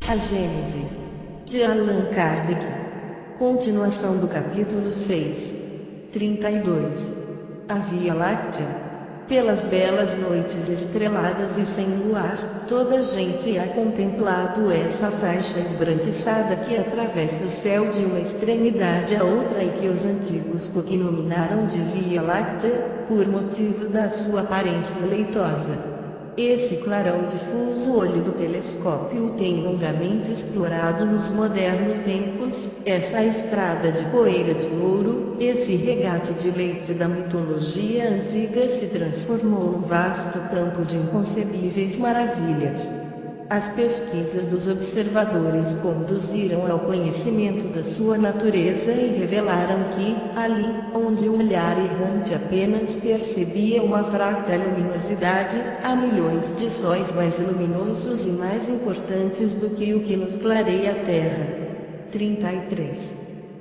A Gênese, de Allan Kardec. Continuação do capítulo 6. 32. A Via Láctea. Pelas belas noites estreladas e sem luar, toda a gente ha contemplado essa faixa esbranquiçada que atravessa o céu de uma extremidade a outra e que os antigos cognominaram de Via Láctea, por motivo da sua aparência leitosa. Esse clarão difuso olho do telescópio tem longamente explorado nos modernos tempos, essa estrada de poeira de ouro, esse regato de leite da mitologia antiga se transformou num vasto campo de inconcebíveis maravilhas. As pesquisas dos observadores conduziram ao conhecimento da sua natureza e revelaram que, ali, onde o olhar errante apenas percebia uma fraca luminosidade, há milhões de sóis mais luminosos e mais importantes do que o que nos clareia a Terra. 33.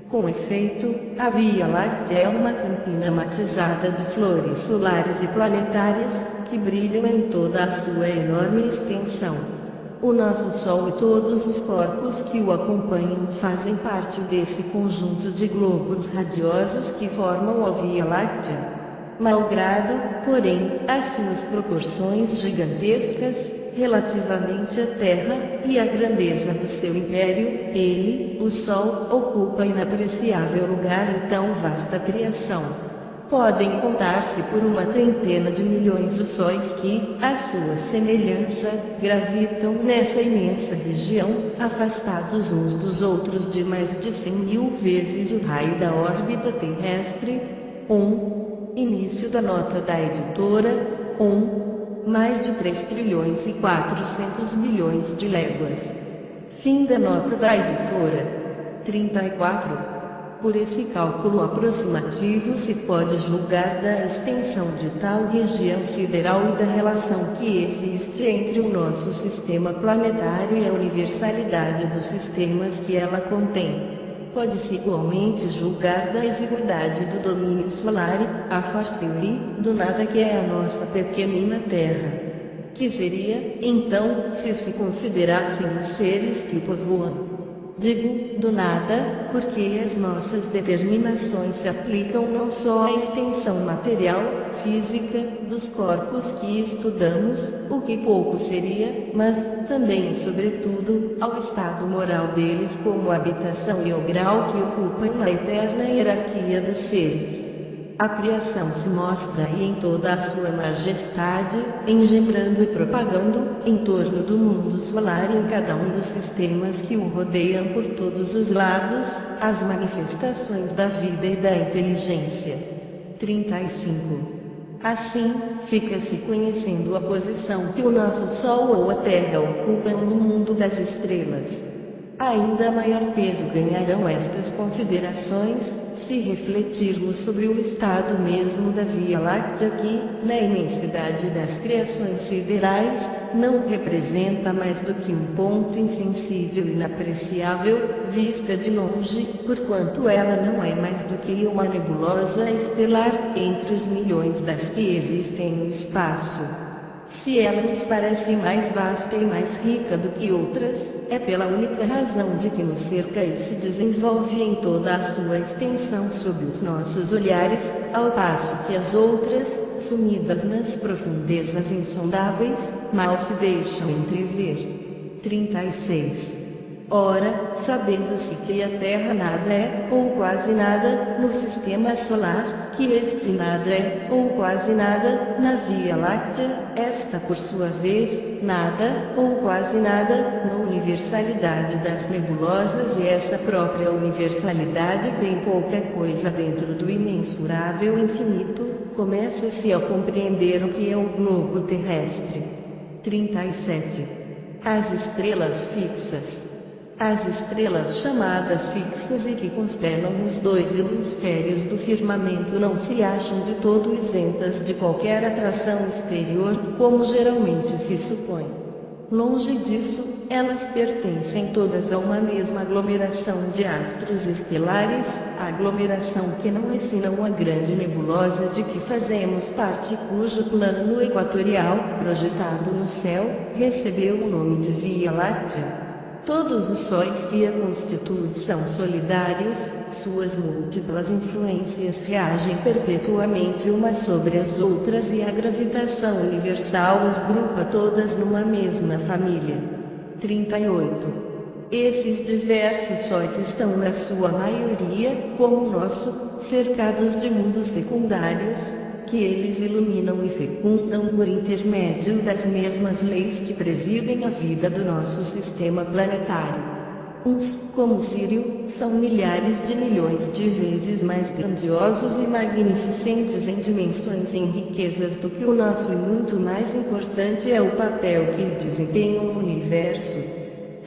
Com efeito, a Via Láctea é uma campina matizada de flores solares e planetárias, que brilham em toda a sua enorme extensão. O nosso Sol e todos os corpos que o acompanham fazem parte desse conjunto de globos radiosos que formam a Via Láctea. Malgrado, porém, as suas proporções gigantescas, relativamente à Terra, e à grandeza do seu império, ele, o Sol, ocupa inapreciável lugar em tão vasta criação. Podem contar-se por uma trintena de milhões os sóis que, à sua semelhança, gravitam nessa imensa região, afastados uns dos outros de mais de 100.000 vezes o raio da órbita terrestre. Início da nota da editora. Mais de 3 trilhões e 400 milhões de léguas. Fim da nota da editora. 34. Por esse cálculo aproximativo se pode julgar da extensão de tal região sideral e da relação que existe entre o nosso sistema planetário e a universalidade dos sistemas que ela contém. Pode-se igualmente julgar da exiguidade do domínio solar e, a fortiori, do nada que é a nossa pequenina Terra. Que seria, então, se considerassem os seres que povoam? Digo, do nada, porque as nossas determinações se aplicam não só à extensão material, física, dos corpos que estudamos, o que pouco seria, mas, também e sobretudo, ao estado moral deles como habitação e ao grau que ocupam na eterna hierarquia dos seres. A criação se mostra aí em toda a sua majestade, engendrando e propagando, em torno do mundo solar e em cada um dos sistemas que o rodeiam por todos os lados, as manifestações da vida e da inteligência. 35. Assim, fica-se conhecendo a posição que o nosso Sol ou a Terra ocupam no mundo das estrelas. Ainda maior peso ganharão estas considerações, se refletirmos sobre o estado mesmo da Via Láctea que, na imensidade das criações siderais, não representa mais do que um ponto insensível e inapreciável, vista de longe, porquanto ela não é mais do que uma nebulosa estelar, entre os milhões das que existem no espaço. Se ela nos parece mais vasta e mais rica do que outras, é pela única razão de que nos cerca e se desenvolve em toda a sua extensão sob os nossos olhares, ao passo que as outras, sumidas nas profundezas insondáveis, mal se deixam entrever. 36. Ora, sabendo-se que a Terra nada é, ou quase nada, no sistema solar, que este nada é, ou quase nada, na Via Láctea, esta por sua vez, nada, ou quase nada, na universalidade das nebulosas e essa própria universalidade tem pouca coisa dentro do imensurável infinito, começa-se a compreender o que é o globo terrestre. 37. As estrelas fixas. As estrelas chamadas fixas e que constelam os dois hemisférios do firmamento não se acham de todo isentas de qualquer atração exterior, como geralmente se supõe. Longe disso, elas pertencem todas a uma mesma aglomeração de astros estelares, a aglomeração que não é senão a grande nebulosa de que fazemos parte, cujo plano equatorial, projetado no céu, recebeu o nome de Via Láctea. Todos os sóis que a constituem são solidários, suas múltiplas influências reagem perpetuamente umas sobre as outras e a gravitação universal as grupa todas numa mesma família. 38. Esses diversos sóis estão na sua maioria, como o nosso, cercados de mundos secundários, que eles iluminam e fecundam por intermédio das mesmas leis que presidem a vida do nosso sistema planetário. Uns, como Sírio, são milhares de milhões de vezes mais grandiosos e magnificentes em dimensões e em riquezas do que o nosso e muito mais importante é o papel que desempenham no universo.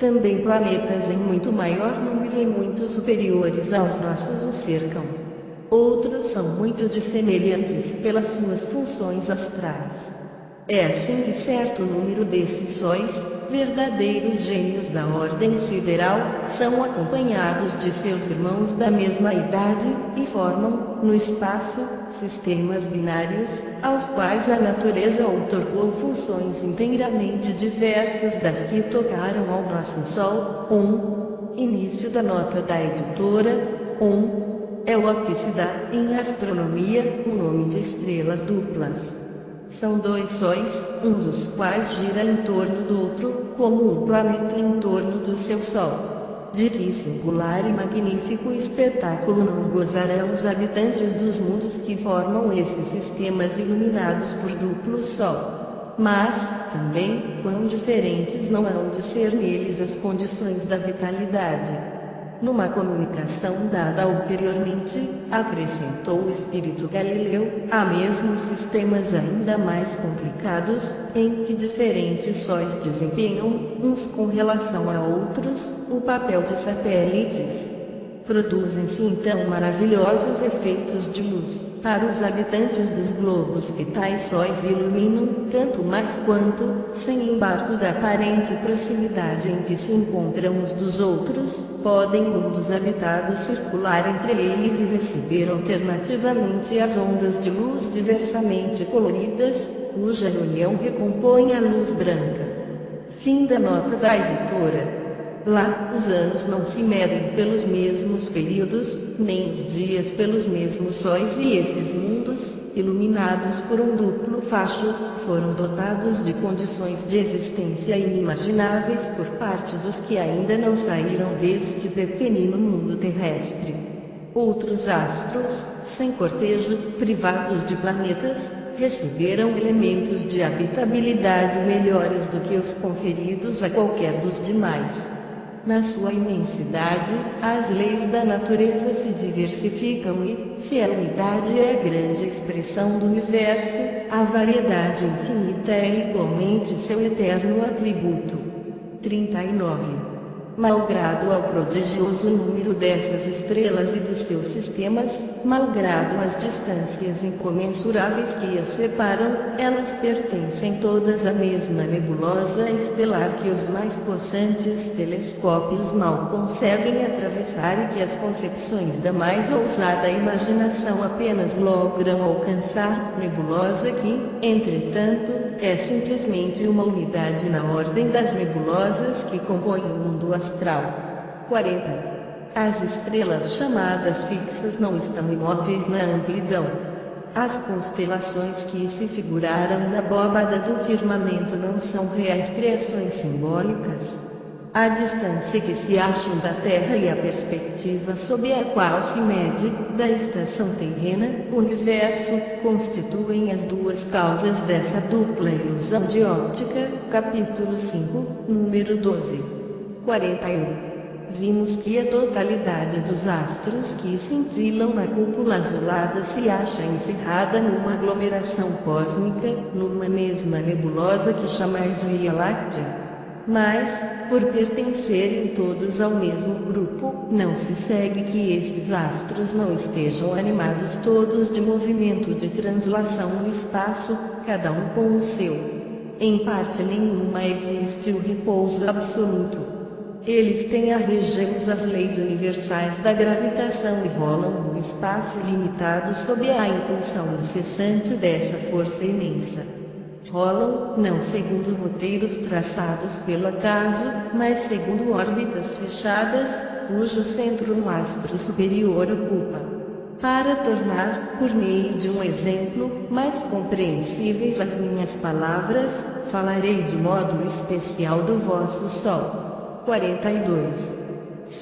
Também planetas em muito maior número e muito superiores aos nossos os cercam. Outros são muito dissemelhantes pelas suas funções astrais. É assim que certo número desses sóis, verdadeiros gênios da ordem sideral, são acompanhados de seus irmãos da mesma idade, e formam, no espaço, sistemas binários, aos quais a natureza outorgou funções inteiramente diversas das que tocaram ao nosso Sol. Início da nota da editora. É o que se dá, em astronomia, o nome de estrelas duplas. São dois sóis, um dos quais gira em torno do outro, como um planeta em torno do seu Sol. De que singular e magnífico espetáculo não gozarão os habitantes dos mundos que formam esses sistemas iluminados por duplo Sol. Mas, também, quão diferentes não hão de ser neles as condições da vitalidade. Numa comunicação dada ulteriormente, acrescentou o espírito Galileu, há mesmo sistemas ainda mais complicados, em que diferentes sóis desempenham, uns com relação a outros, o papel de satélites. Produzem-se então maravilhosos efeitos de luz, para os habitantes dos globos que tais sóis iluminam, tanto mais quanto, sem embargo da aparente proximidade em que se encontram uns dos outros, podem mundos habitados circular entre eles e receber alternativamente as ondas de luz diversamente coloridas, cuja união recompõe a luz branca. Fim da nota da editora. Lá, os anos não se medem pelos mesmos períodos, nem os dias pelos mesmos sóis e esses mundos, iluminados por um duplo facho, foram dotados de condições de existência inimagináveis por parte dos que ainda não saíram deste pequenino mundo terrestre. Outros astros, sem cortejo, privados de planetas, receberam elementos de habitabilidade melhores do que os conferidos a qualquer dos demais. Na sua imensidade, as leis da natureza se diversificam e, se a unidade é a grande expressão do universo, a variedade infinita é igualmente seu eterno atributo. 39. Malgrado ao prodigioso número dessas estrelas e dos seus sistemas, malgrado as distâncias incomensuráveis que as separam, elas pertencem todas à mesma nebulosa estelar que os mais possantes telescópios mal conseguem atravessar e que as concepções da mais ousada imaginação apenas logram alcançar, nebulosa que, entretanto, é simplesmente uma unidade na ordem das nebulosas que compõem o mundo astral. 40. As estrelas chamadas fixas não estão imóveis na amplidão. As constelações que se figuraram na abóbada do firmamento não são reais criações simbólicas. A distância que se acham da Terra e a perspectiva sob a qual se mede, da estação terrena, universo, constituem as duas causas dessa dupla ilusão de óptica. Capítulo 5, número 12. 41. Vimos que a totalidade dos astros que cintilam na cúpula azulada se acha encerrada numa aglomeração cósmica, numa mesma nebulosa que chamais Via Láctea. Mas, por pertencerem todos ao mesmo grupo, não se segue que esses astros não estejam animados todos de movimento de translação no espaço, cada um com o seu. Em parte nenhuma existe o repouso absoluto. Eles têm a reger-os as leis universais da gravitação e rolam no espaço ilimitado sob a impulsão incessante dessa força imensa. rolam, não segundo roteiros traçados pelo acaso, mas segundo órbitas fechadas, cujo centro um astro superior ocupa. Para tornar, por meio de um exemplo, mais compreensíveis as minhas palavras, falarei de modo especial do vosso Sol. 42.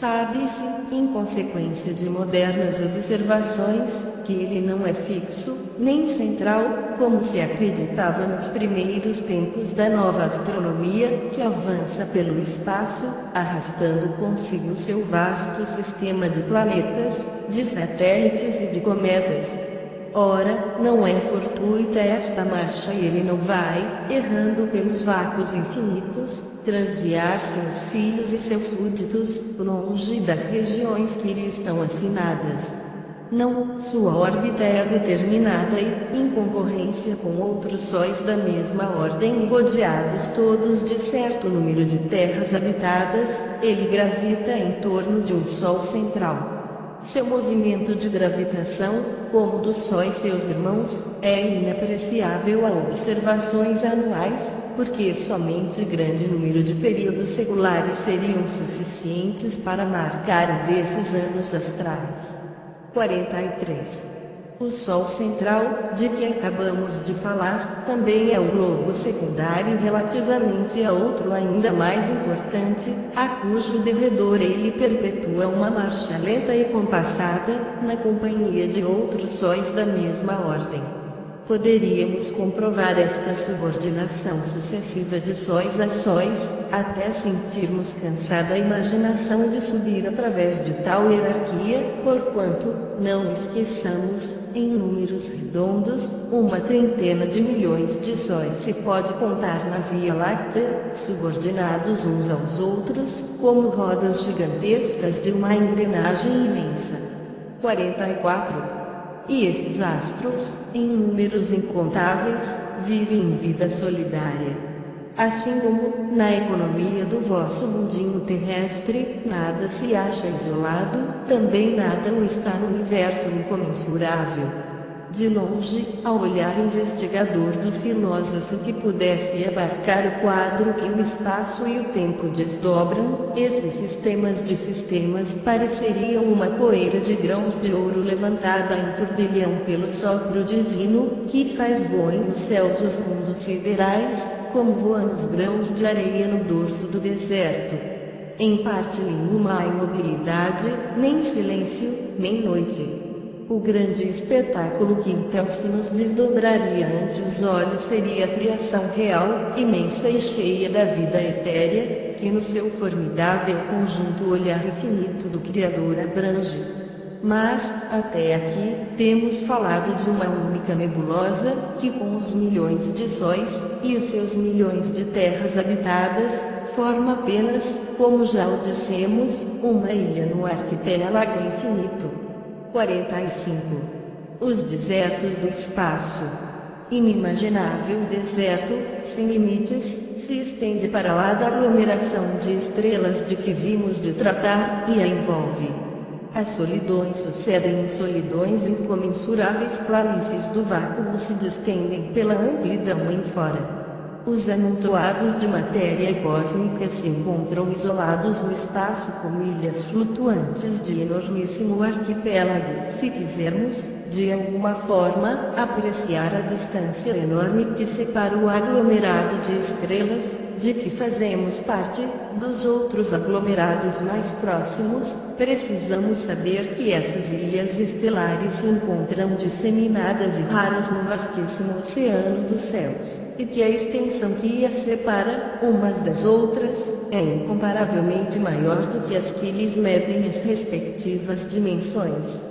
Sabe-se, em consequência de modernas observações, que ele não é fixo, nem central, como se acreditava nos primeiros tempos da nova astronomia, que avança pelo espaço, arrastando consigo seu vasto sistema de planetas, de satélites e de cometas. Ora, não é fortuita esta marcha e ele não vai, errando pelos vácuos infinitos, transviar seus filhos e seus súditos, longe das regiões que lhe estão assinadas. Não, sua órbita é determinada e, em concorrência com outros sóis da mesma ordem e rodeados todos de certo número de terras habitadas, ele gravita em torno de um Sol central. Seu movimento de gravitação, como do Sol e seus irmãos, é inapreciável a observações anuais, porque somente grande número de períodos seculares seriam suficientes para marcar um desses anos astrais. 43. O Sol central, de que acabamos de falar, também é o globo secundário relativamente a outro ainda mais importante, a cujo derredor ele perpetua uma marcha lenta e compassada, na companhia de outros sóis da mesma ordem. Poderíamos comprovar esta subordinação sucessiva de sóis a sóis, até sentirmos cansada a imaginação de subir através de tal hierarquia, porquanto, não esqueçamos, em números redondos, uma trintena de milhões de sóis se pode contar na Via Láctea, subordinados uns aos outros, como rodas gigantescas de uma engrenagem imensa. 44. E esses astros, em números incontáveis, vivem em vida solidária. Assim como, na economia do vosso mundinho terrestre, nada se acha isolado, também nada o está no universo incomensurável. De longe, ao olhar investigador do filósofo que pudesse abarcar o quadro que o espaço e o tempo desdobram, esses sistemas de sistemas pareceriam uma poeira de grãos de ouro levantada em turbilhão pelo sopro divino, que faz voem nos céus os mundos siderais, como voam os grãos de areia no dorso do deserto. Em parte nenhuma há imobilidade, nem silêncio, nem noite. O grande espetáculo que então se nos desdobraria ante os olhos seria a criação real, imensa e cheia da vida etérea, que no seu formidável conjunto o olhar infinito do Criador abrange. Mas, até aqui, temos falado de uma única nebulosa, que com os milhões de sóis, e os seus milhões de terras habitadas, forma apenas, como já o dissemos, uma ilha no arquipélago infinito. 45. Os desertos do espaço. Inimaginável deserto, sem limites, se estende para lá da aglomeração de estrelas de que vimos de tratar, e a envolve. As solidões sucedem em solidões incomensuráveis, planícies do vácuo se distendem pela amplidão em fora. Os amontoados de matéria cósmica se encontram isolados no espaço como ilhas flutuantes de enormíssimo arquipélago. Se quisermos, de alguma forma, apreciar a distância enorme que separa o aglomerado de estrelas, de que fazemos parte, dos outros aglomerados mais próximos, precisamos saber que essas ilhas estelares se encontram disseminadas e raras no vastíssimo oceano dos céus, e que a extensão que as separa, umas das outras, é incomparavelmente maior do que as que lhes medem as respectivas dimensões.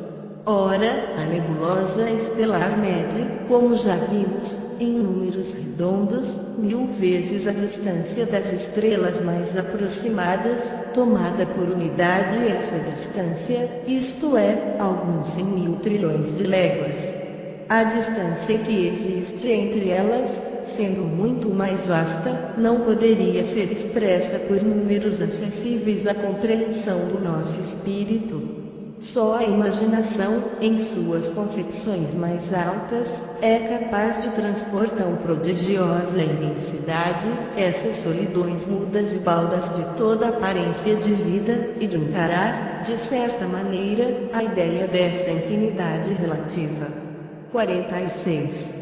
Ora, a nebulosa estelar mede, como já vimos, em números redondos, 1000 vezes a distância das estrelas mais aproximadas, tomada por unidade essa distância, isto é, alguns 100.000 trilhões de léguas. A distância que existe entre elas, sendo muito mais vasta, não poderia ser expressa por números acessíveis à compreensão do nosso espírito. Só a imaginação, em suas concepções mais altas, é capaz de transpor tão prodigiosa imensidade, essas solidões mudas e baldas de toda aparência de vida, e de encarar, de certa maneira, a ideia desta infinidade relativa. 46.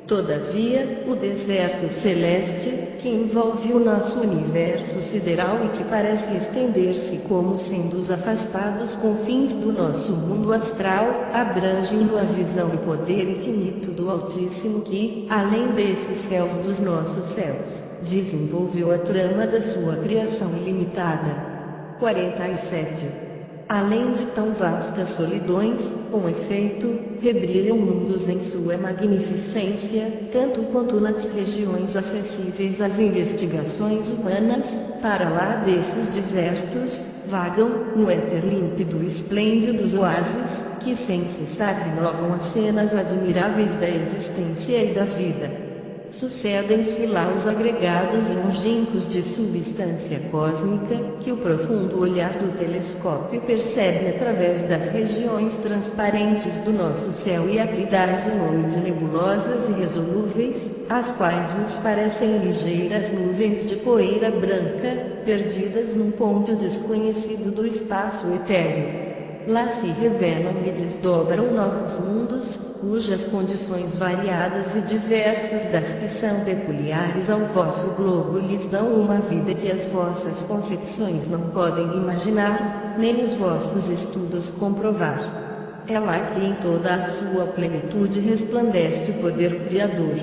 Todavia, o deserto celeste, que envolve o nosso universo sideral e que parece estender-se como sendo os afastados confins do nosso mundo astral, abrange-no a visão e poder infinito do Altíssimo que, além desses céus dos nossos céus, desenvolveu a trama da sua criação ilimitada. 47. Além de tão vastas solidões, com efeito, rebrilham mundos em sua magnificência, tanto quanto nas regiões acessíveis às investigações humanas, para lá desses desertos, vagam, no éter límpido e esplêndidos oásis, que sem cessar renovam as cenas admiráveis da existência e da vida. Sucedem-se lá os agregados longínquos de substância cósmica, que o profundo olhar do telescópio percebe através das regiões transparentes do nosso céu e a que dás o nome de nebulosas irresolúveis, as quais nos parecem ligeiras nuvens de poeira branca, perdidas num ponto desconhecido do espaço etéreo. Lá se revelam e desdobram novos mundos, cujas condições variadas e diversas das que são peculiares ao vosso globo lhes dão uma vida que as vossas concepções não podem imaginar, nem os vossos estudos comprovar. É lá que em toda a sua plenitude resplandece o poder criador.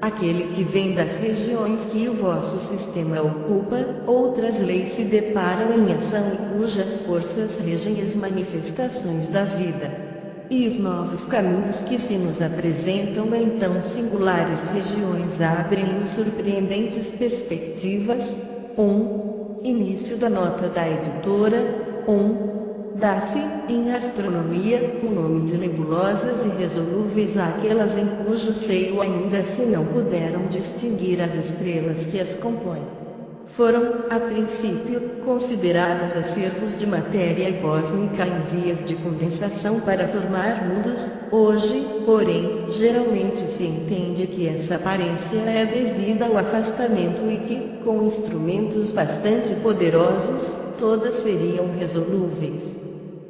Aquele que vem das regiões que o vosso sistema ocupa, outras leis se deparam em ação e cujas forças regem as manifestações da vida. E os novos caminhos que se nos apresentam em tão singulares regiões abrem-nos surpreendentes perspectivas. 1. Início da nota da editora. 1. Dá-se, em astronomia, o nome de nebulosas irresolúveis àquelas em cujo seio ainda se não puderam distinguir as estrelas que as compõem. Foram, a princípio, consideradas acervos de matéria cósmica em vias de condensação para formar mundos. Hoje, porém, geralmente se entende que essa aparência é devida ao afastamento e que, com instrumentos bastante poderosos, todas seriam resolúveis.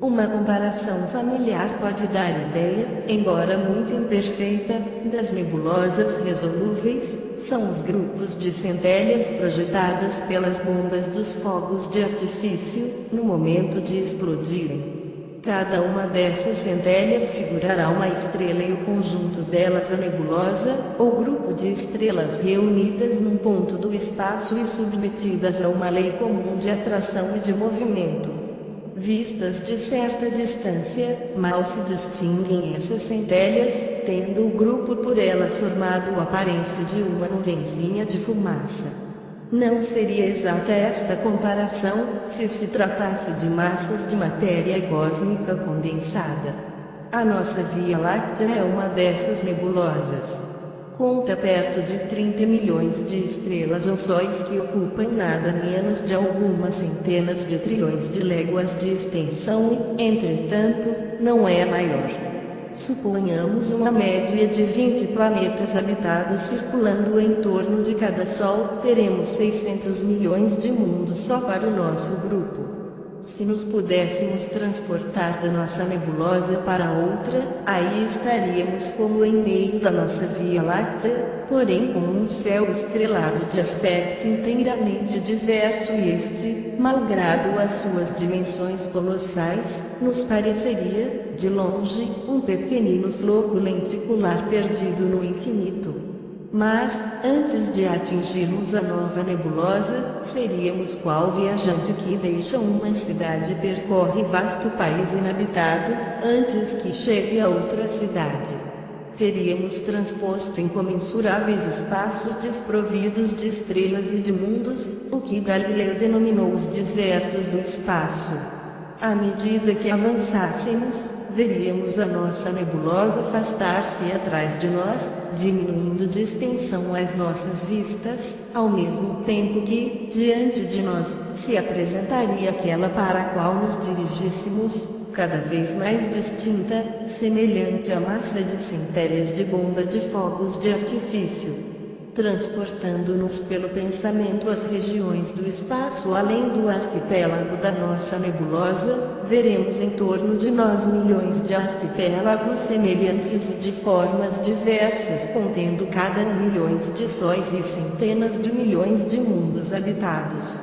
Uma comparação familiar pode dar ideia, embora muito imperfeita, das nebulosas resolúveis. São os grupos de centelhas projetadas pelas bombas dos fogos de artifício, no momento de explodirem. Cada uma dessas centelhas figurará uma estrela e o conjunto delas a nebulosa, ou grupo de estrelas reunidas num ponto do espaço e submetidas a uma lei comum de atração e de movimento. Vistas de certa distância, mal se distinguem essas centelhas, tendo o grupo por elas formado a aparência de uma nuvenzinha de fumaça. Não seria exata esta comparação, se tratasse de massas de matéria cósmica condensada. A nossa Via Láctea é uma dessas nebulosas. Conta perto de 30 milhões de estrelas ou sóis que ocupam nada menos de algumas centenas de trilhões de léguas de extensão e, entretanto, não é a maior. Suponhamos uma média de 20 planetas habitados circulando em torno de cada Sol, teremos 600 milhões de mundos só para o nosso grupo. Se nos pudéssemos transportar da nossa nebulosa para outra, aí estaríamos como em meio da nossa Via Láctea, porém com um céu estrelado de aspecto inteiramente diverso e este, malgrado as suas dimensões colossais, nos pareceria, de longe, um pequenino floco lenticular perdido no infinito. Mas, antes de atingirmos a nova nebulosa, seríamos qual viajante que deixa uma cidade e percorre vasto país inabitado, antes que chegue a outra cidade. Teríamos transposto incomensuráveis espaços desprovidos de estrelas e de mundos, o que Galileu denominou os desertos do espaço. À medida que avançássemos, veríamos a nossa nebulosa afastar-se atrás de nós, diminuindo de extensão as nossas vistas, ao mesmo tempo que, diante de nós, se apresentaria aquela para a qual nos dirigíssemos, cada vez mais distinta, semelhante à massa de centelhas de bomba de fogos de artifício. Transportando-nos pelo pensamento às regiões do espaço além do arquipélago da nossa nebulosa, veremos em torno de nós milhões de arquipélagos semelhantes e de formas diversas, contendo cada um milhões de sóis e centenas de milhões de mundos habitados.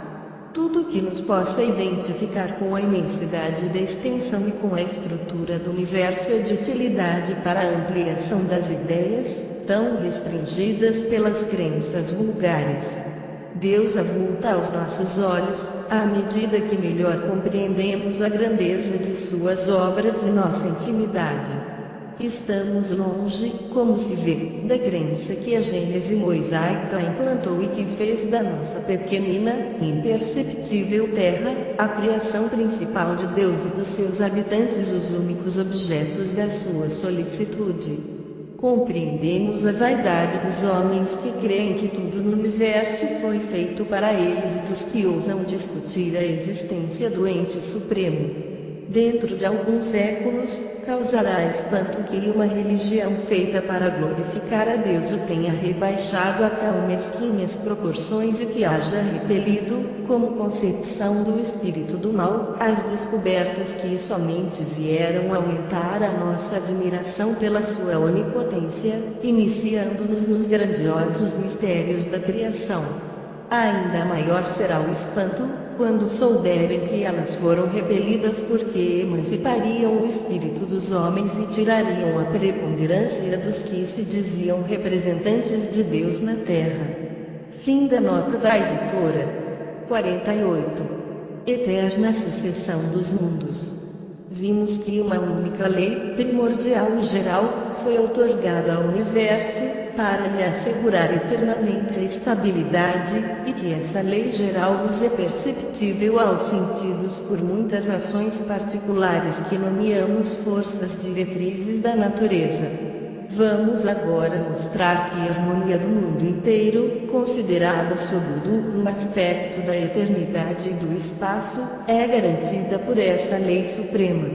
Tudo que nos possa identificar com a imensidade da extensão e com a estrutura do universo é de utilidade para a ampliação das ideias, tão restringidas pelas crenças vulgares. Deus avulta aos nossos olhos, à medida que melhor compreendemos a grandeza de suas obras e nossa infinidade. Estamos longe, como se vê, da crença que a gênese mosaica implantou e que fez da nossa pequenina, imperceptível terra, a criação principal de Deus e dos seus habitantes os únicos objetos da sua solicitude. Compreendemos a vaidade dos homens que creem que tudo no universo foi feito para eles e dos que ousam discutir a existência do ente supremo. Dentro de alguns séculos, causará espanto que uma religião feita para glorificar a Deus o tenha rebaixado a tão mesquinhas proporções e que haja repelido, como concepção do espírito do mal, as descobertas que somente vieram aumentar a nossa admiração pela sua onipotência, iniciando-nos nos grandiosos mistérios da criação. Ainda maior será o espanto, quando souberem que elas foram repelidas porque emancipariam o espírito dos homens e tirariam a preponderância dos que se diziam representantes de Deus na Terra. Fim da nota da editora. 48. Eterna sucessão dos mundos. Vimos que uma única lei, primordial e geral, foi outorgada ao universo, para lhe assegurar eternamente a estabilidade, e que essa lei geral nos é perceptível aos sentidos por muitas ações particulares que nomeamos forças diretrizes da natureza. Vamos agora mostrar que a harmonia do mundo inteiro, considerada sob o duplo aspecto da eternidade e do espaço, é garantida por essa lei suprema.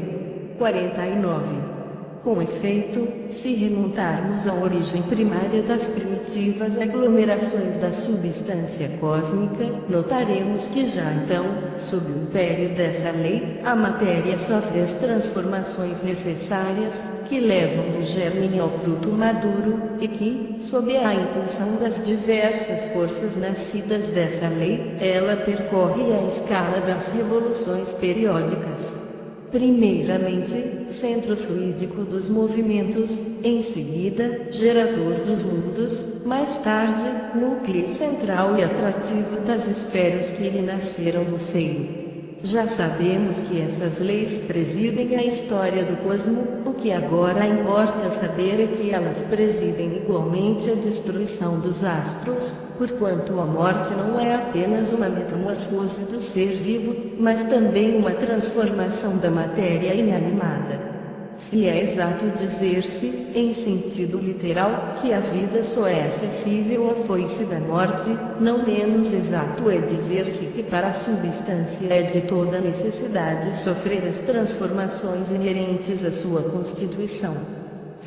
49. Com efeito, se remontarmos à origem primária das primitivas aglomerações da substância cósmica, notaremos que já então, sob o império dessa lei, a matéria sofre as transformações necessárias, que levam do germe ao fruto maduro, e que, sob a impulsão das diversas forças nascidas dessa lei, ela percorre a escala das revoluções periódicas. Primeiramente, centro fluídico dos movimentos, em seguida, gerador dos mundos, mais tarde, núcleo central e atrativo das esferas que lhe nasceram do seio. Já sabemos que essas leis presidem a história do cosmo, o que agora importa saber é que elas presidem igualmente a destruição dos astros, porquanto a morte não é apenas uma metamorfose do ser vivo, mas também uma transformação da matéria inanimada. Se é exato dizer-se, em sentido literal, que a vida só é acessível à foice da morte, não menos exato é dizer-se que para a substância é de toda necessidade sofrer as transformações inerentes à sua constituição.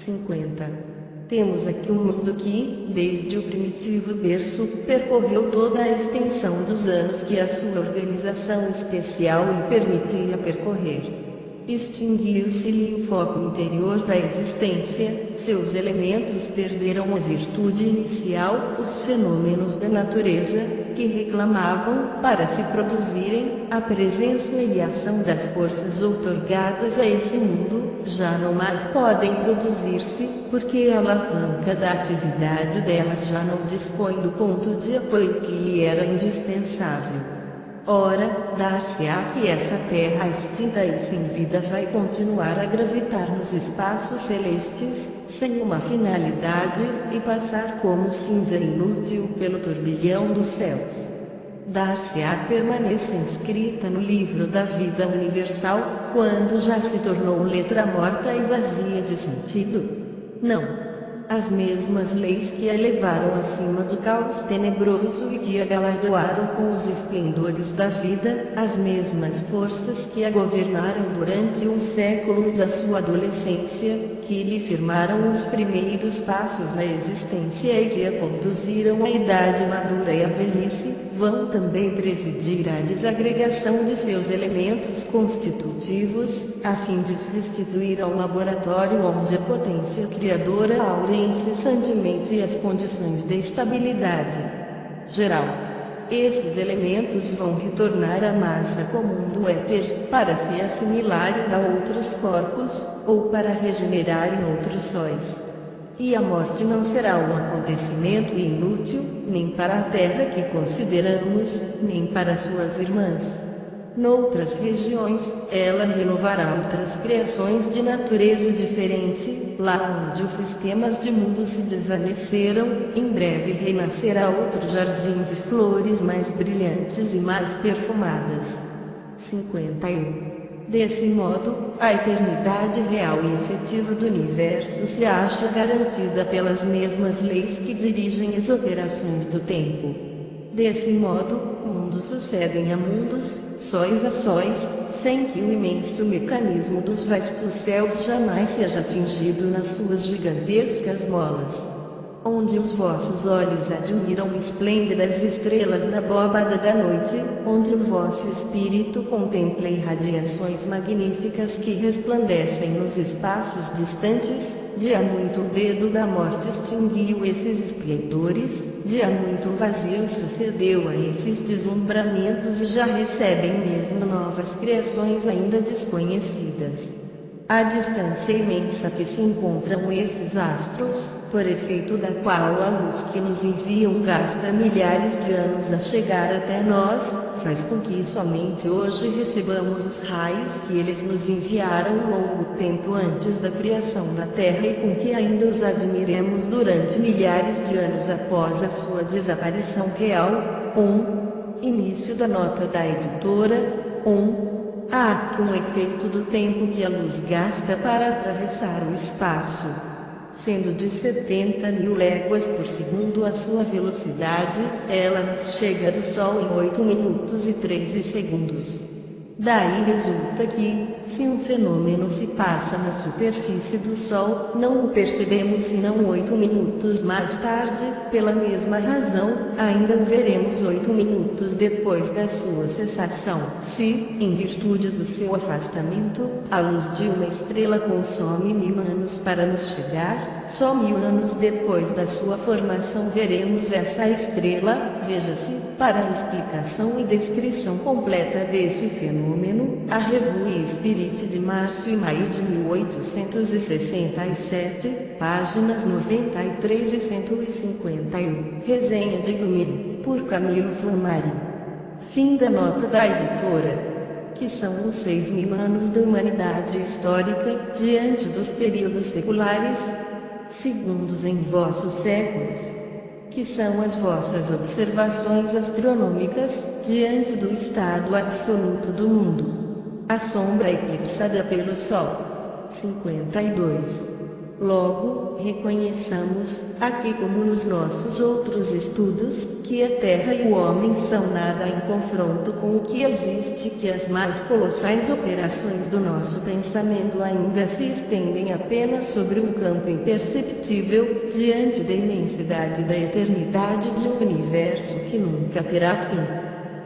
50. Temos aqui um mundo que, desde o primitivo berço, percorreu toda a extensão dos anos que a sua organização especial lhe permitia percorrer. Extinguiu-se-lhe o foco interior da existência, seus elementos perderam a virtude inicial, os fenômenos da natureza, que reclamavam, para se produzirem, a presença e a ação das forças outorgadas a esse mundo, já não mais podem produzir-se, porque a alavanca da atividade delas já não dispõe do ponto de apoio que lhe era indispensável. Ora, dar-se-á que essa terra extinta e sem vida vai continuar a gravitar nos espaços celestes, sem uma finalidade, e passar como cinza inútil pelo turbilhão dos céus. Dar-se-á permanece inscrita no livro da vida universal, quando já se tornou letra morta e vazia de sentido? Não. as mesmas leis que a levaram acima do caos tenebroso e que a galardoaram com os esplendores da vida, as mesmas forças que a governaram durante os séculos da sua adolescência, que lhe firmaram os primeiros passos na existência e que a conduziram à idade madura e à velhice, vão também presidir a desagregação de seus elementos constitutivos, a fim de se restituir ao laboratório onde a potência criadora aure incessantemente as condições de estabilidade geral. Esses elementos vão retornar à massa comum do éter, para se assimilarem a outros corpos, ou para regenerar em outros sóis. E a morte não será um acontecimento inútil, nem para a terra que consideramos, nem para suas irmãs. Noutras regiões, ela renovará outras criações de natureza diferente, lá onde os sistemas de mundo se desvaneceram, em breve renascerá outro jardim de flores mais brilhantes e mais perfumadas. 51. Desse modo, a eternidade real e efetiva do universo se acha garantida pelas mesmas leis que dirigem as operações do tempo. Desse modo, mundos sucedem a mundos, sóis a sóis, sem que o imenso mecanismo dos vastos céus jamais seja atingido nas suas gigantescas molas. Onde os vossos olhos admiram esplêndidas estrelas na abóbada da noite, onde o vosso espírito contempla irradiações magníficas que resplandecem nos espaços distantes, de há muito o dedo da morte extinguiu esses esplendores, de há muito o vazio sucedeu a esses deslumbramentos e já recebem mesmo novas criações ainda desconhecidas. A distância imensa que se encontram esses astros, por efeito da qual a luz que nos enviam gasta milhares de anos a chegar até nós, faz com que somente hoje recebamos os raios que eles nos enviaram longo tempo antes da criação da Terra e com que ainda os admiremos durante milhares de anos após a sua desaparição real. Início da nota da editora. Há aqui um efeito do tempo que a luz gasta para atravessar o espaço. Sendo de 70.000 léguas por segundo a sua velocidade, ela nos chega do Sol em 8 minutos e 13 segundos. Daí resulta que, se um fenômeno se passa na superfície do Sol, não o percebemos senão 8 minutos mais tarde, pela mesma razão, ainda o veremos 8 minutos depois da sua cessação. Se, em virtude do seu afastamento, a luz de uma estrela consome 1000 anos para nos chegar, só 1000 anos depois da sua formação veremos essa estrela. Veja-se, para a explicação e descrição completa desse fenômeno, a Revue Spirit de março e maio de 1867, páginas 93 e 151. Resenha de Ilumine, por Camilo Flammari. Fim da nota da editora. Que são os 6.000 anos da humanidade histórica, diante dos períodos seculares? Segundos em vossos séculos. Que são as vossas observações astronômicas, diante do estado absoluto do mundo. A sombra eclipsada pelo Sol. 52. Logo, reconheçamos, aqui como nos nossos outros estudos, que a Terra e o homem são nada em confronto com o que existe, que as mais colossais operações do nosso pensamento ainda se estendem apenas sobre um campo imperceptível, diante da imensidade da eternidade de um universo que nunca terá fim.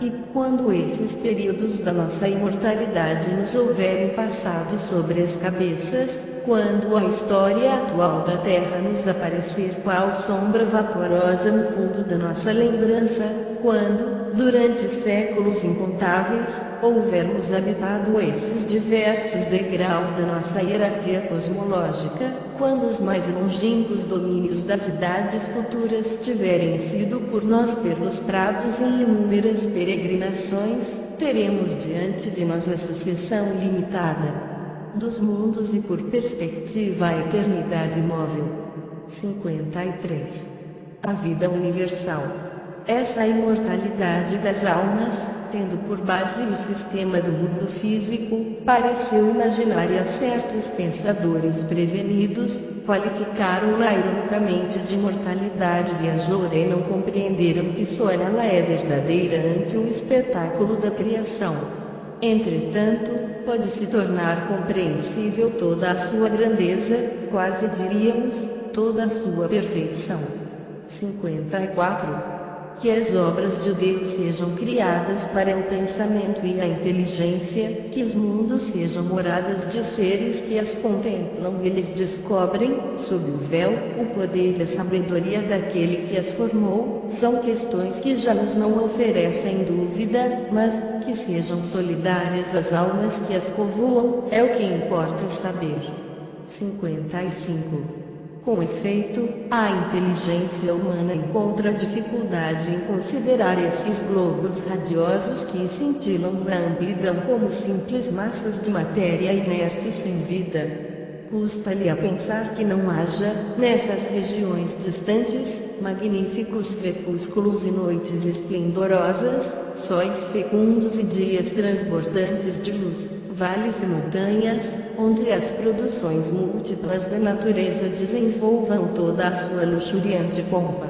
E quando esses períodos da nossa imortalidade nos houverem passado sobre as cabeças, quando a história atual da Terra nos aparecer qual sombra vaporosa no fundo da nossa lembrança, quando, durante séculos incontáveis, houvermos habitado esses diversos degraus da nossa hierarquia cosmológica, quando os mais longínquos domínios das idades futuras tiverem sido por nós perlustrados em inúmeras peregrinações, teremos diante de nós a sucessão ilimitada dos mundos e por perspectiva a eternidade móvel. 53. A vida universal. Essa imortalidade das almas, tendo por base o sistema do mundo físico, pareceu imaginária a certos pensadores prevenidos, qualificaram-na ironicamente de mortalidade viajoura e não compreenderam que só ela é verdadeira ante o espetáculo da criação. Entretanto, pode se tornar compreensível toda a sua grandeza, quase diríamos, toda a sua perfeição. 54. Que as obras de Deus sejam criadas para o pensamento e a inteligência, que os mundos sejam moradas de seres que as contemplam e eles descobrem, sob o véu, o poder e a sabedoria daquele que as formou, são questões que já nos não oferecem dúvida, mas, que sejam solidárias às almas que as povoam, é o que importa saber. 55. Com efeito, a inteligência humana encontra dificuldade em considerar estes globos radiosos que cintilam na amplidão como simples massas de matéria inerte sem vida. Custa-lhe a pensar que não haja, nessas regiões distantes, magníficos crepúsculos e noites esplendorosas, sóis fecundos e dias transbordantes de luz, vales e montanhas, onde as produções múltiplas da natureza desenvolvam toda a sua luxuriante pompa.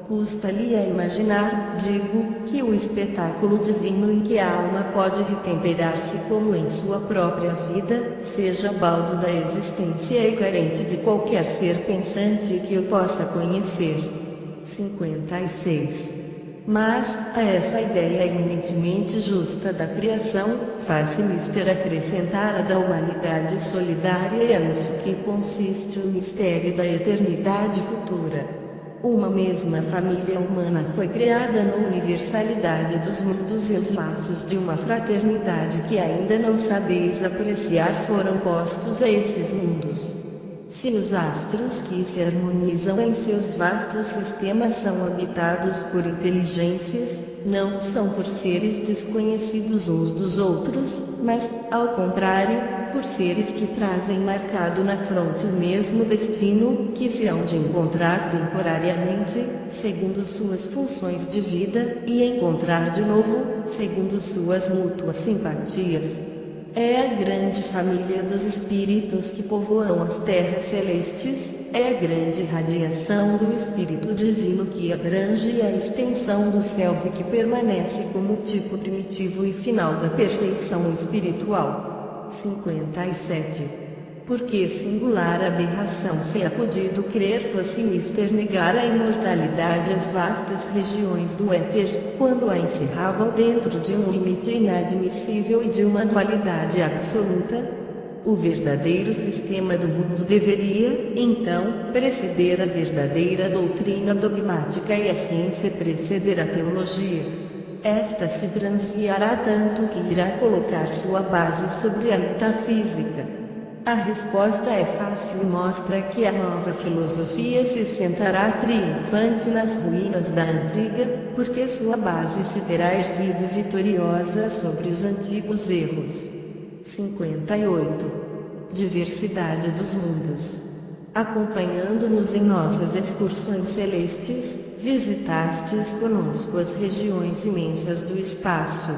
Custa-lhe a imaginar, digo, que o espetáculo divino em que a alma pode retemperar-se como em sua própria vida, seja baldo da existência e carente de qualquer ser pensante que o possa conhecer. 56. Mas, a essa ideia eminentemente justa da criação, faz-se mister acrescentar a da humanidade solidária e é nisso que consiste o mistério da eternidade futura. Uma mesma família humana foi criada na universalidade dos mundos e os laços de uma fraternidade que ainda não sabeis apreciar foram postos a esses mundos. Se os astros que se harmonizam em seus vastos sistemas são habitados por inteligências, não são por seres desconhecidos uns dos outros, mas, ao contrário, por seres que trazem marcado na fronte o mesmo destino, que se hão de encontrar temporariamente, segundo suas funções de vida, e encontrar de novo, segundo suas mútuas simpatias. É a grande família dos espíritos que povoam as terras celestes, é a grande radiação do Espírito Divino que abrange a extensão dos céus e que permanece como tipo primitivo e final da perfeição espiritual. 57. Porque singular aberração se há podido crer fosse mister negar a imortalidade às vastas regiões do éter, quando a encerravam dentro de um limite inadmissível e de uma qualidade absoluta? O verdadeiro sistema do mundo deveria, então, preceder a verdadeira doutrina dogmática e a ciência preceder a teologia. Esta se transviará tanto que irá colocar sua base sobre a metafísica. A resposta é fácil e mostra que a nova filosofia se sentará triunfante nas ruínas da antiga, porque sua base se terá erguido vitoriosa sobre os antigos erros. 58. Diversidade dos mundos. Acompanhando-nos em nossas excursões celestes, visitastes conosco as regiões imensas do espaço.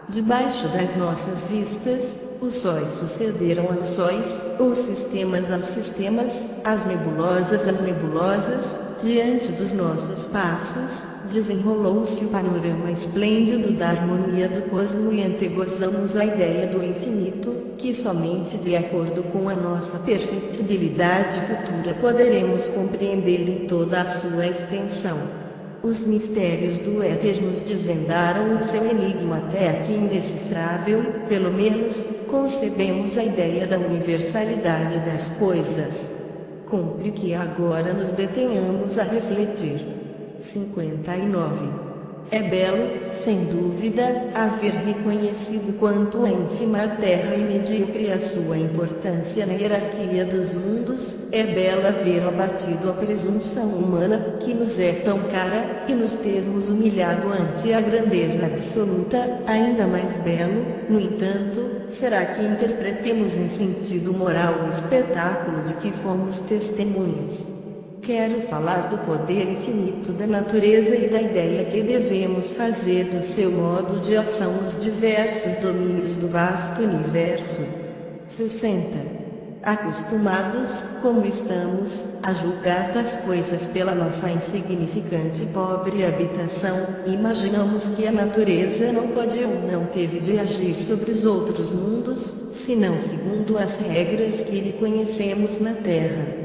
Debaixo das nossas vistas, os sóis sucederam aos sóis, os sistemas aos sistemas, as nebulosas às nebulosas, diante dos nossos passos, desenrolou-se o panorama esplêndido da harmonia do cosmo e antegozamos a ideia do infinito, que somente de acordo com a nossa perfectibilidade futura poderemos compreender em toda a sua extensão. Os mistérios do éter nos desvendaram o seu enigma até aqui indecifrável e, pelo menos, concebemos a ideia da universalidade das coisas. Cumpre que agora nos detenhamos a refletir. 59. É belo, sem dúvida, haver reconhecido quanto é ínfima a terra e medíocre a sua importância na hierarquia dos mundos, é belo haver abatido a presunção humana, que nos é tão cara, e nos termos humilhado ante a grandeza absoluta, ainda mais belo, no entanto, será que interpretemos em sentido moral o espetáculo de que fomos testemunhas. Quero falar do poder infinito da natureza e da ideia que devemos fazer do seu modo de ação nos diversos domínios do vasto universo. 60. Acostumados, como estamos, a julgar das coisas pela nossa insignificante e pobre habitação, imaginamos que a natureza não pode ou não teve de agir sobre os outros mundos, senão segundo as regras que lhe conhecemos na Terra.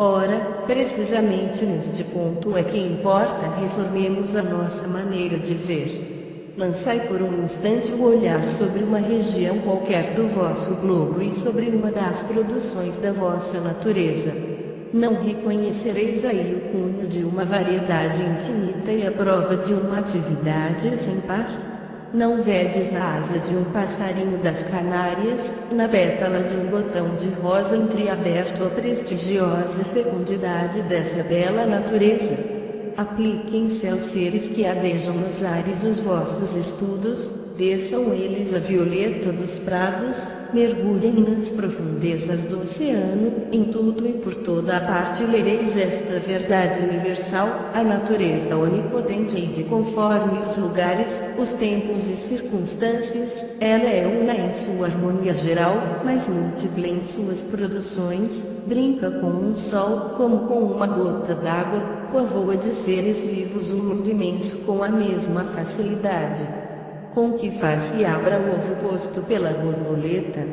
Ora, precisamente neste ponto é que importa reformemos a nossa maneira de ver. Lançai por um instante o olhar sobre uma região qualquer do vosso globo e sobre uma das produções da vossa natureza. Não reconhecereis aí o cunho de uma variedade infinita e a prova de uma atividade sem par? Não vedes na asa de um passarinho das Canárias, na pétala de um botão de rosa entreaberto a prestigiosa fecundidade dessa bela natureza? Apliquem-se aos seres que adejam nos ares os vossos estudos, desçam eles a violeta dos prados, mergulhem nas profundezas do oceano, em tudo e por toda a parte lereis esta verdade universal, a natureza onipotente e de conforme os lugares, os tempos e circunstâncias, ela é una em sua harmonia geral, mas múltipla em suas produções, brinca com um sol como com uma gota d'água, povoa de seres vivos um mundo imenso com a mesma facilidade com que faz que abra o ovo posto pela borboleta.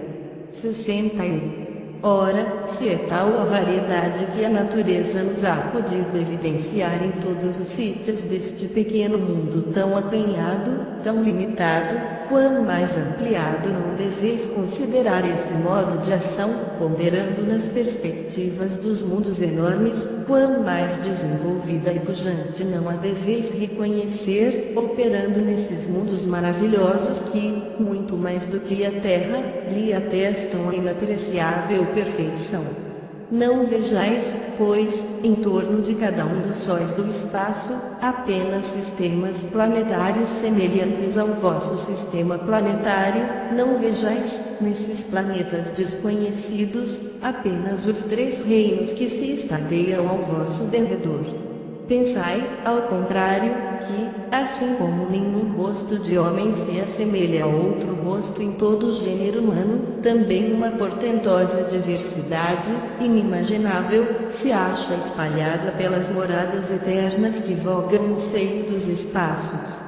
61. Ora, se é tal a variedade que a natureza nos há podido evidenciar em todos os sítios deste pequeno mundo tão acanhado, tão limitado, quão mais ampliado não deveis considerar este modo de ação, ponderando nas perspectivas dos mundos enormes, quão mais desenvolvida e pujante não a deveis reconhecer, operando nesses mundos maravilhosos que, muito mais do que a Terra, lhe atestam a inapreciável perfeição. Não vejais, pois, em torno de cada um dos sóis do espaço, apenas sistemas planetários semelhantes ao vosso sistema planetário, não vejais, nesses planetas desconhecidos, apenas os 3 reinos que se estadeiam ao vosso derredor. Pensai, ao contrário, que, assim como nenhum rosto de homem se assemelha a outro rosto em todo o gênero humano, também uma portentosa diversidade, inimaginável, se acha espalhada pelas moradas eternas que vogam no seio dos espaços.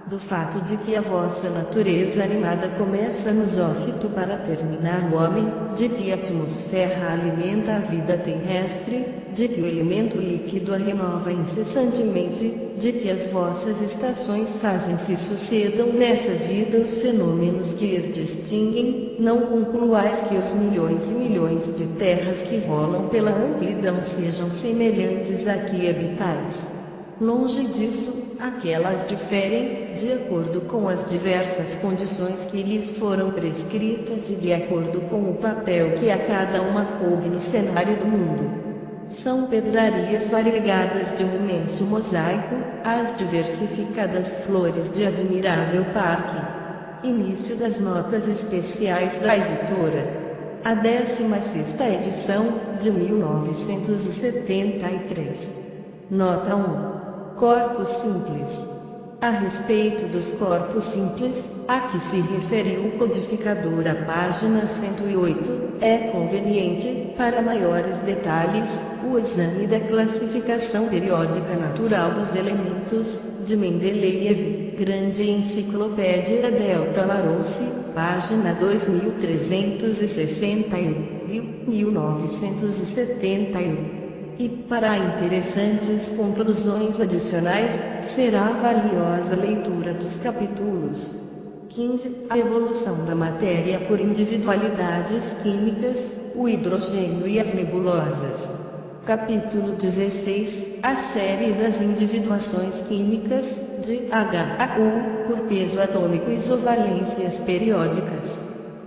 Do fato de que a vossa natureza animada começa no zófito para terminar no homem, de que a atmosfera alimenta a vida terrestre, de que o elemento líquido a renova incessantemente, de que as vossas estações fazem se sucedam nessa vida os fenômenos que as distinguem, não concluais que os milhões e milhões de terras que rolam pela amplidão sejam semelhantes a que habitais. Longe disso, aquelas diferem, de acordo com as diversas condições que lhes foram prescritas e de acordo com o papel que a cada uma coube no cenário do mundo. São pedrarias variegadas de um imenso mosaico, as diversificadas flores de admirável parque. Início das notas especiais da editora. A 16ª edição, de 1973. Nota 1. Corpos simples. A respeito dos corpos simples, a que se referiu o codificador à página 108, é conveniente, para maiores detalhes, o exame da classificação periódica natural dos elementos, de Mendeleev, Grande Enciclopédia Delta Larousse, página 2361, Rio, 1971. E para interessantes conclusões adicionais, será valiosa a leitura dos capítulos 15, a evolução da matéria por individualidades químicas, o hidrogênio e as nebulosas. Capítulo 16, a série das individuações químicas, de HAU, por peso atômico e isovalências periódicas.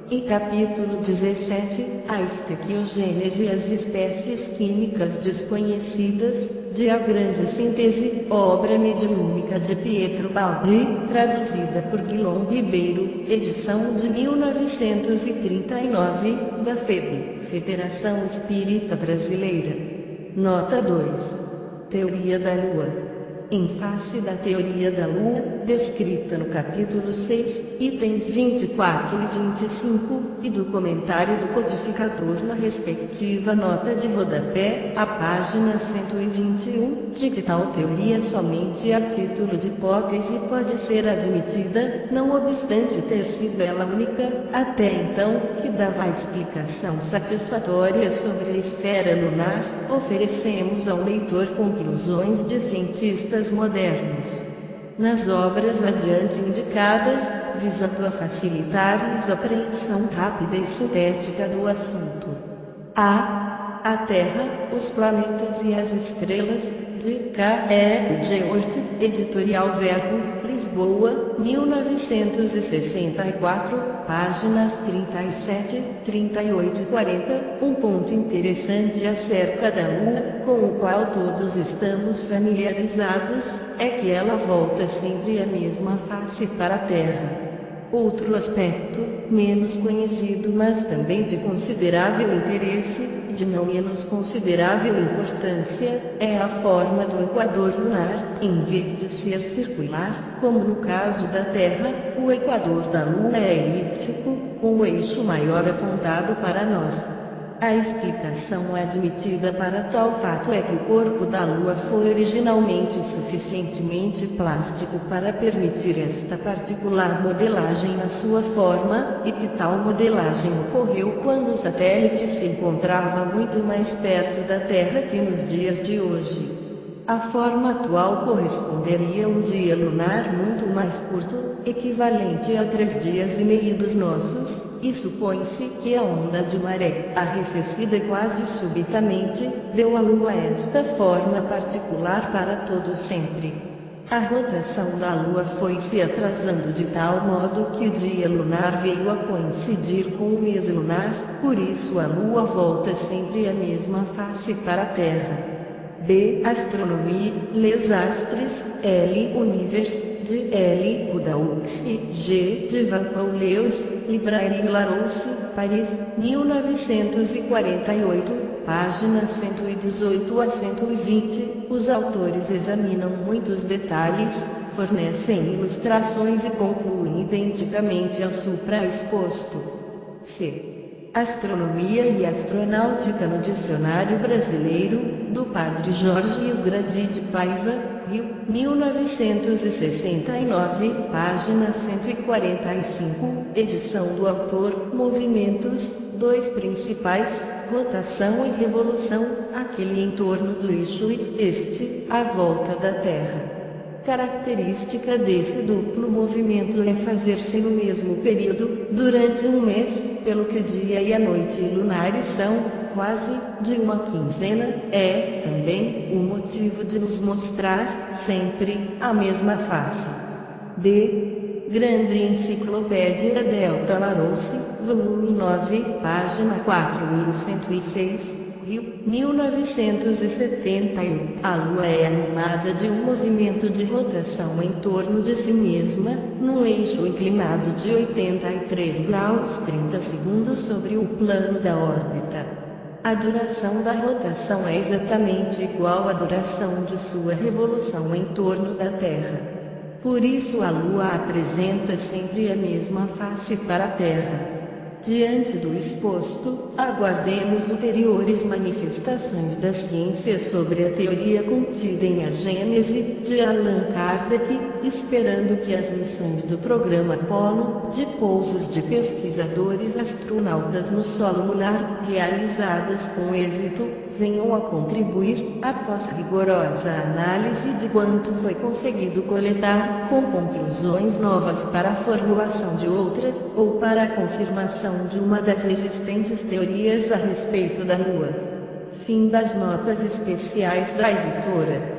E capítulo 17, a estequiogênese e as espécies químicas desconhecidas, de A Grande Síntese, obra mediúnica de Pietro Baldi, traduzida por Guilom Ribeiro, edição de 1939, da FEB, Federação Espírita Brasileira. Nota 2. Teoria da Lua. Em face da teoria da Lua, descrita no capítulo 6, itens 24 e 25, e do comentário do codificador na respectiva nota de rodapé, a página 121, de que tal teoria somente a título de hipótese pode ser admitida, não obstante ter sido ela única, até então, que dava explicação satisfatória sobre a esfera lunar, oferecemos ao leitor conclusões de cientistas modernos. Nas obras adiante indicadas, visando a facilitar-lhes a apreensão rápida e sintética do assunto. A Terra, os planetas e as estrelas, de K.E. George, Editorial Verbo, Lisboa, 1964, páginas 37, 38 e 40, um ponto interessante acerca da Lua, com o qual todos estamos familiarizados, é que ela volta sempre a mesma face para a Terra. Outro aspecto, menos conhecido mas também de considerável interesse, e de não menos considerável importância, é a forma do equador lunar. Em vez de ser circular, como no caso da Terra, o equador da Lua é elíptico, com o eixo maior apontado para nós. A explicação admitida para tal fato é que o corpo da Lua foi originalmente suficientemente plástico para permitir esta particular modelagem na sua forma, e que tal modelagem ocorreu quando o satélite se encontrava muito mais perto da Terra que nos dias de hoje. A forma atual corresponderia a um dia lunar muito mais curto, equivalente a 3 dias e meio dos nossos, e supõe-se que a onda de maré, arrefecida quase subitamente, deu à Lua esta forma particular para todos sempre. A rotação da Lua foi se atrasando de tal modo que o dia lunar veio a coincidir com o mês lunar, por isso a Lua volta sempre a mesma face para a Terra. B. Astronomie, les astres, L. Univers, de L. Rudaux e G. de Van Pauleus, Librairie Larousse, Paris, 1948, páginas 118 a 120. Os autores examinam muitos detalhes, fornecem ilustrações e concluem identicamente ao supraexposto. C. Astronomia e Astronáutica no Dicionário Brasileiro, do Padre Jorge Grandi de Paiva, Rio, 1969, página 145, edição do autor, movimentos, 2 principais, rotação e revolução, aquele em torno do eixo e este, a volta da Terra. Característica desse duplo movimento é fazer-se no mesmo período, durante um mês, pelo que o dia e a noite lunares são, quase, de uma quinzena, é, também, o motivo de nos mostrar, sempre, a mesma face. D. Grande Enciclopédia Delta Larousse, volume 9, página 4106. Rio, 1971. A Lua é animada de um movimento de rotação em torno de si mesma, num eixo inclinado de 83 graus 30 segundos sobre o plano da órbita. A duração da rotação é exatamente igual à duração de sua revolução em torno da Terra. Por isso a Lua apresenta sempre a mesma face para a Terra. Diante do exposto, aguardemos ulteriores manifestações da ciência sobre a teoria contida em A Gênese, de Allan Kardec, esperando que as missões do programa Apollo, de pousos de pesquisadores astronautas no solo lunar, realizadas com êxito, venham a contribuir, após rigorosa análise de quanto foi conseguido coletar, com conclusões novas para a formulação de outra, ou para a confirmação de uma das existentes teorias a respeito da Lua. Fim das notas especiais da editora.